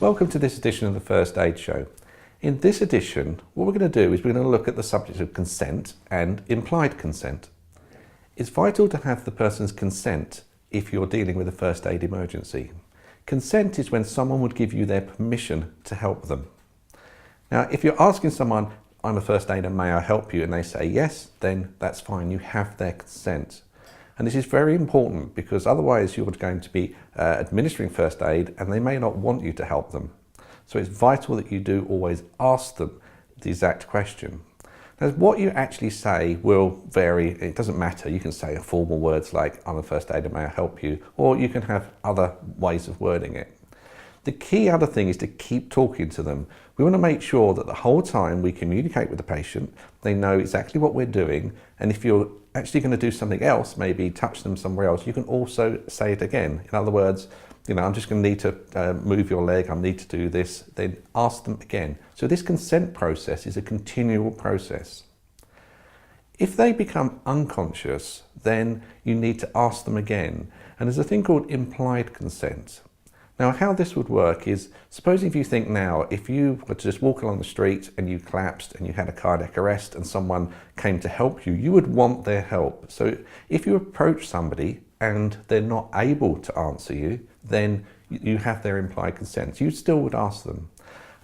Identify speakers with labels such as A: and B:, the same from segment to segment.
A: Welcome to this edition of the First Aid Show. In this edition, what we're going to do is we're going to look at the subject of consent and implied consent. It's vital to have the person's consent if you're dealing with a first aid emergency. Consent is when someone would give you their permission to help them. Now, if you're asking someone, I'm a first aider, may I help you? And they say yes, then that's fine, you have their consent. And this is very important because otherwise you're going to be administering first aid and they may not want you to help them. So it's vital that you do always ask them the exact question. Now, what you actually say will vary. It doesn't matter. You can say formal words like, I'm a first aider, may I help you? Or you can have other ways of wording it. The key other thing is to keep talking to them. We want to make sure that the whole time we communicate with the patient, they know exactly what we're doing. And if you're actually going to do something else, maybe touch them somewhere else, you can also say it again. In other words, I'm just going to need to move your leg, I need to do this, then ask them again. So this consent process is a continual process. If they become unconscious, then you need to ask them again. And there's a thing called implied consent. Now, how this would work is, suppose if you think now, if you were to just walk along the street and you collapsed and you had a cardiac arrest and someone came to help you, you would want their help. So if you approach somebody and they're not able to answer you, then you have their implied consent. You still would ask them.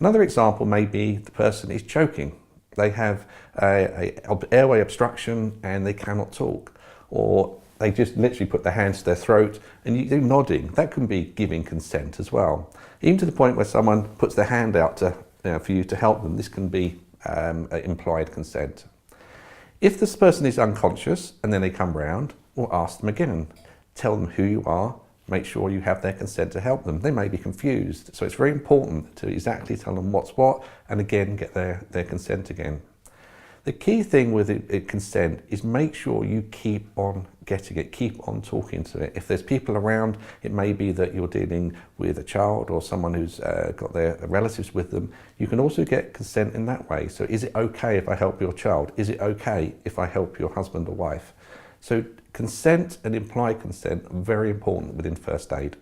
A: Another example may be the person is choking. They have a airway obstruction and they cannot talk, or they just literally put their hands to their throat and they're nodding. That can be giving consent as well. Even to the point where someone puts their hand out for you to help them, this can be implied consent. If this person is unconscious and then they come round, we'll ask them again. Tell them who you are, make sure you have their consent to help them. They may be confused, so it's very important to exactly tell them what's what and again get their consent again. The key thing with consent is make sure you keep on getting it, keep on talking to it. If there's people around, it may be that you're dealing with a child or someone who's got their relatives with them. You can also get consent in that way. So is it okay if I help your child? Is it okay if I help your husband or wife? So consent and implied consent are very important within first aid.